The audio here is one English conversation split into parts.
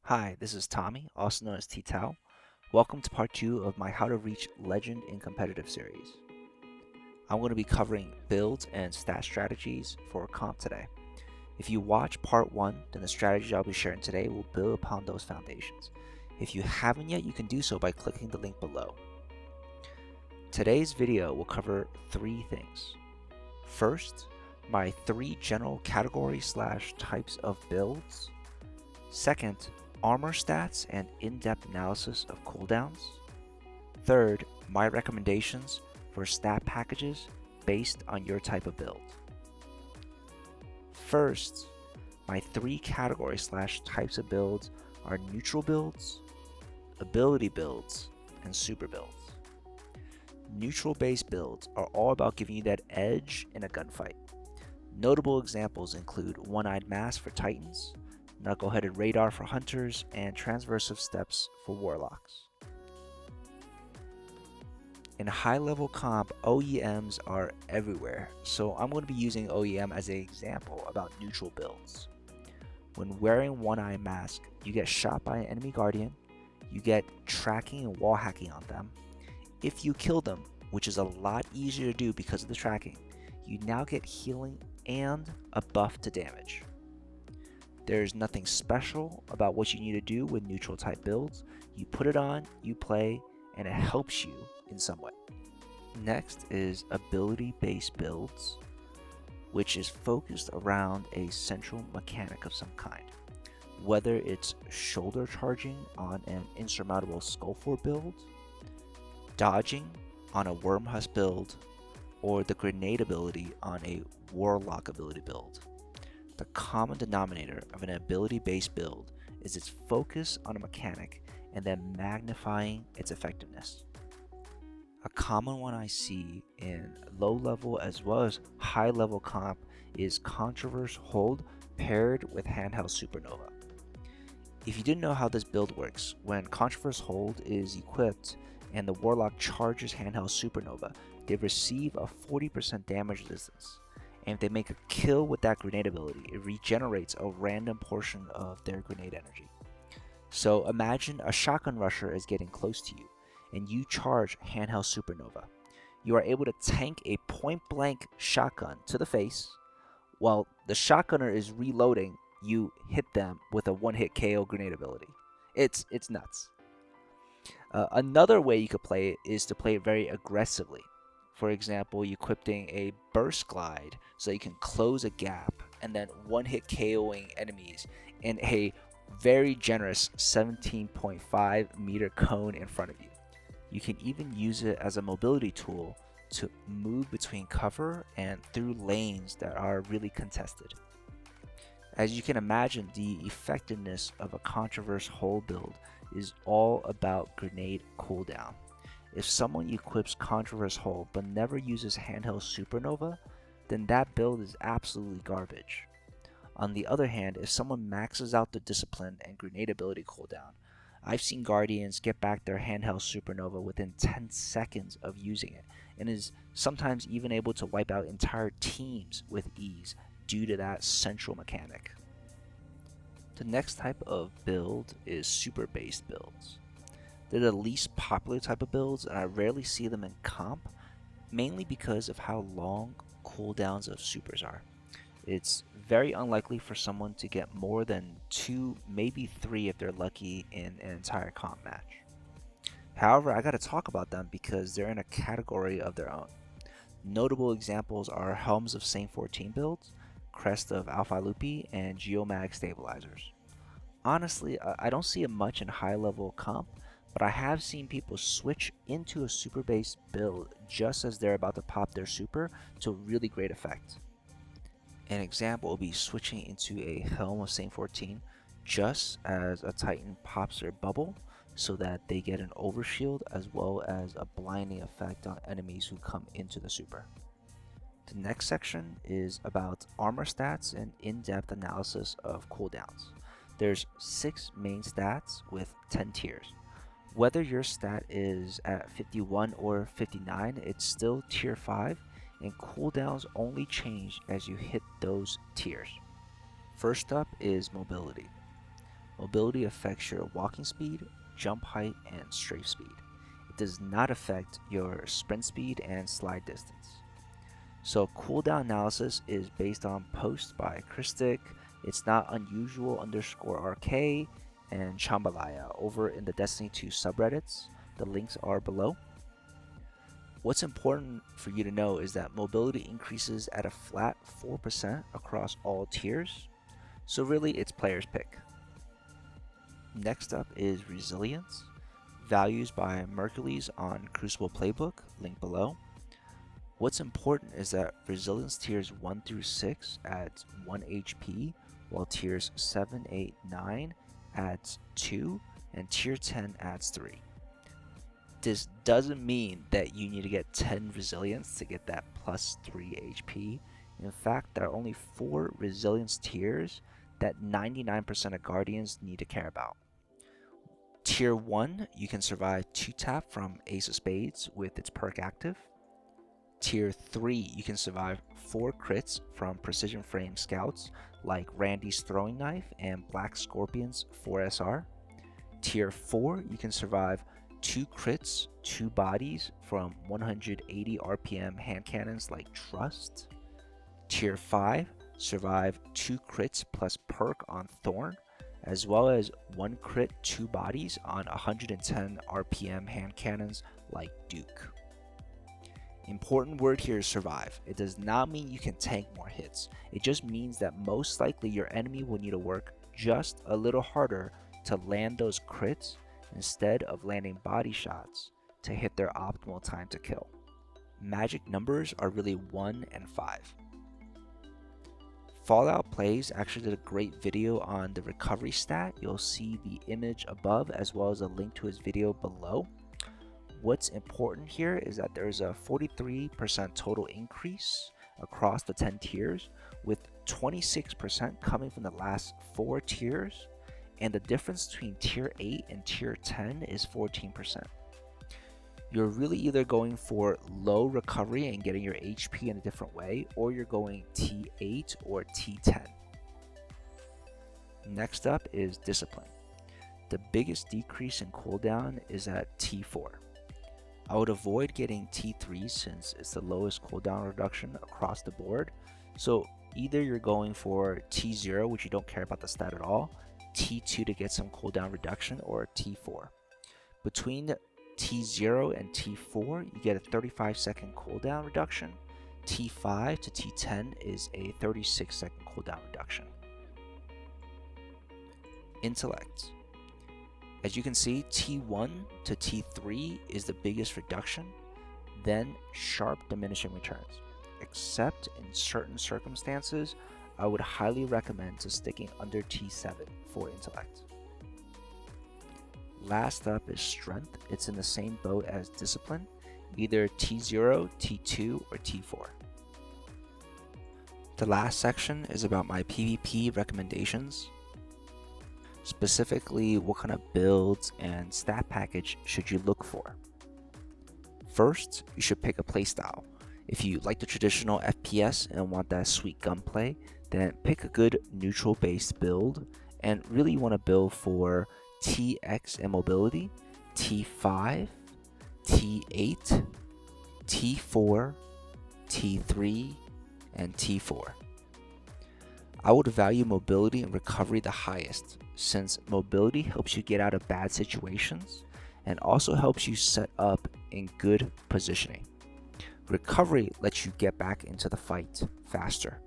Hi, this is Tommy, also known as TTao. Welcome to part 2 of my How to Reach Legend in Competitive series. I'm going to be covering builds and stat strategies for comp today. If you watch part 1, then the strategies I'll be sharing today will build upon those foundations. If you haven't yet, you can do so by clicking the link below. Today's video will cover 3 things. First, my 3 general categories / types of builds. Second, armor stats and in-depth analysis of cooldowns. Third, my recommendations for stat packages based on your type of build. First, my 3 categories / types of builds are neutral builds, ability builds, and super builds. Neutral based builds are all about giving you that edge in a gunfight. Notable examples include One-Eyed Mask for Titans, Knuckle-Headed Radar for Hunters, and Transversive Steps for Warlocks. In high-level comp, OEMs are everywhere, so I'm going to be using OEM as an example about neutral builds. When wearing One-Eye Mask, you get shot by an enemy guardian, you get tracking and wall hacking on them. If you kill them, which is a lot easier to do because of the tracking, you now get healing and a buff to damage. There's nothing special about what you need to do with neutral type builds. You put it on, you play, and it helps you in some way. Next is ability based builds, which is focused around a central mechanic of some kind. Whether it's shoulder charging on an insurmountable Skullfort build, dodging on a Wormhusk build, or the grenade ability on a Warlock ability build. The common denominator of an ability-based build is its focus on a mechanic and then magnifying its effectiveness. A common one I see in low-level as well as high-level comp is Controverse Hold paired with Handheld Supernova. If you didn't know how this build works, when Controverse Hold is equipped and the Warlock charges Handheld Supernova, they receive a 40% damage resistance. And if they make a kill with that grenade ability, it regenerates a random portion of their grenade energy. So imagine a shotgun rusher is getting close to you, and you charge Handheld Supernova. You are able to tank a point-blank shotgun to the face. While the shotgunner is reloading, you hit them with a one-hit KO grenade ability. It's nuts. Another way you could play it is to play it very aggressively. For example, equipping a burst glide so you can close a gap and then one-hit KOing enemies in a very generous 17.5 meter cone in front of you. You can even use it as a mobility tool to move between cover and through lanes that are really contested. As you can imagine, the effectiveness of a Controverse Hold build is all about grenade cooldown. If someone equips Controverse Hold but never uses Handheld Supernova, then that build is absolutely garbage. On the other hand, if someone maxes out the Discipline and Grenade ability cooldown, I've seen Guardians get back their Handheld Supernova within 10 seconds of using it, and is sometimes even able to wipe out entire teams with ease due to that central mechanic. The next type of build is super-based builds. They're the least popular type of builds, and I rarely see them in comp, mainly because of how long cooldowns of supers are. It's very unlikely for someone to get more than 2, maybe 3 if they're lucky in an entire comp match. However, I gotta talk about them because they're in a category of their own. Notable examples are Helms of Saint 14 builds, Crest of Alpha Lupi, and Geomag stabilizers. Honestly, I don't see it much in high-level comp, but I have seen people switch into a super-based build just as they're about to pop their super to really great effect. An example will be switching into a Helm of Saint 14 just as a Titan pops their bubble so that they get an overshield as well as a blinding effect on enemies who come into the super. The next section is about armor stats and in-depth analysis of cooldowns. There's 6 main stats with 10 tiers. Whether your stat is at 51 or 59, it's still tier 5, and cooldowns only change as you hit those tiers. First up is mobility. Mobility affects your walking speed, jump height, and strafe speed. It does not affect your sprint speed and slide distance. So cooldown analysis is based on posts by Christic, It's Not Unusual _RK, and Chambalaya over in the Destiny 2 subreddits. The links are below. What's important for you to know is that mobility increases at a flat 4% across all tiers, so really it's player's pick. Next up is resilience, values by Mercules on Crucible Playbook, link below. What's important is that resilience tiers 1 through 6 adds 1 HP, while tiers 7, 8, 9 adds 2, and tier 10 adds 3. This doesn't mean that you need to get 10 resilience to get that plus 3 HP. In fact, there are only 4 resilience tiers that 99% of Guardians need to care about. Tier 1, you can survive 2 tap from Ace of Spades with its perk active. Tier 3, you can survive 4 crits from Precision Frame Scouts like Randy's Throwing Knife and Black Scorpion's 4SR. Tier 4, you can survive 2 crits, 2 bodies from 180 RPM hand cannons like Trust. Tier 5, survive 2 crits plus perk on Thorn, as well as 1 crit, 2 bodies on 110 RPM hand cannons like Duke. Important word here is survive. It does not mean you can tank more hits. It just means that most likely your enemy will need to work just a little harder to land those crits instead of landing body shots to hit their optimal time to kill. Magic numbers are really 1 and 5. Fallout Plays actually did a great video on the recovery stat. You'll see the image above as well as a link to his video below. What's important here is that there's a 43% total increase across the 10 tiers, with 26% coming from the last 4 tiers, and the difference between tier 8 and tier 10 is 14%. You're really either going for low recovery and getting your HP in a different way, or you're going T8 or T10. Next up is discipline. The biggest decrease in cooldown is at T4. I would avoid getting T3 since it's the lowest cooldown reduction across the board. So either you're going for T0, which you don't care about the stat at all, T2 to get some cooldown reduction, or T4. Between T0 and T4, you get a 35-second cooldown reduction. T5 to T10 is a 36-second cooldown reduction. Intellect. As you can see, T1 to T3 is the biggest reduction, then sharp diminishing returns. Except in certain circumstances, I would highly recommend to sticking under T7 for intellect. Last up is strength. It's in the same boat as discipline, either T0, T2, or T4. The last section is about my PvP recommendations. Specifically, what kind of builds and stat package should you look for? First, you should pick a playstyle. If you like the traditional FPS and want that sweet gunplay, then pick a good neutral based build, and really you want to build for TX and mobility, T5, T8, T4, T3, and T4. I would value mobility and recovery the highest, since mobility helps you get out of bad situations and also helps you set up in good positioning. Recovery lets you get back into the fight faster.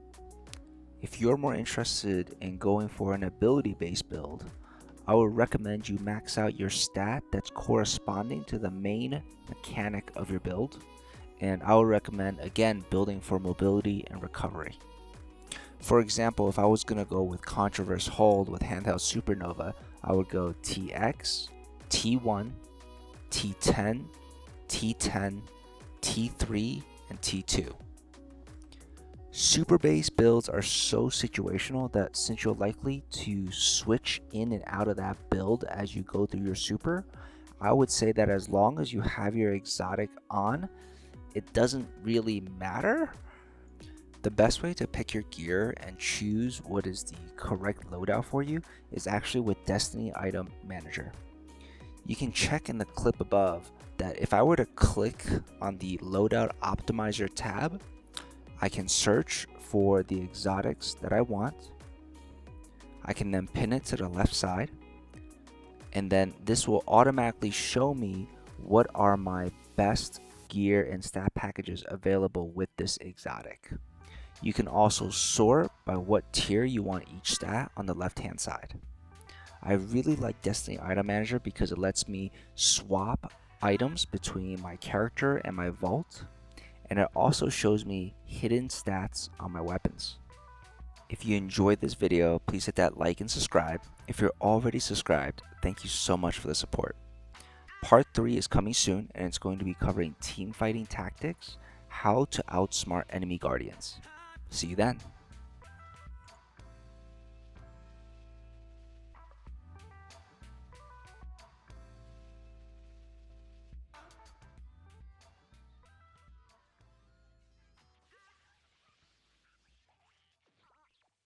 If you're more interested in going for an ability-based build, I would recommend you max out your stat that's corresponding to the main mechanic of your build, and I would recommend again building for mobility and recovery. For example, if I was going to go with Controverse Hold with Handheld Supernova, I would go TX, T1, T10, T10, T3, and T2. Super base builds are so situational that since you're likely to switch in and out of that build as you go through your super, I would say that as long as you have your exotic on, it doesn't really matter. The best way to pick your gear and choose what is the correct loadout for you is actually with Destiny Item Manager. You can check in the clip above that if I were to click on the Loadout Optimizer tab, I can search for the exotics that I want. I can then pin it to the left side, and then this will automatically show me what are my best gear and stat packages available with this exotic. You can also sort by what tier you want each stat on the left hand side. I really like Destiny Item Manager because it lets me swap items between my character and my vault, and it also shows me hidden stats on my weapons. If you enjoyed this video, please hit that like and subscribe. If you're already subscribed, thank you so much for the support. Part 3 is coming soon, and it's going to be covering team fighting tactics, how to outsmart enemy guardians. See you then.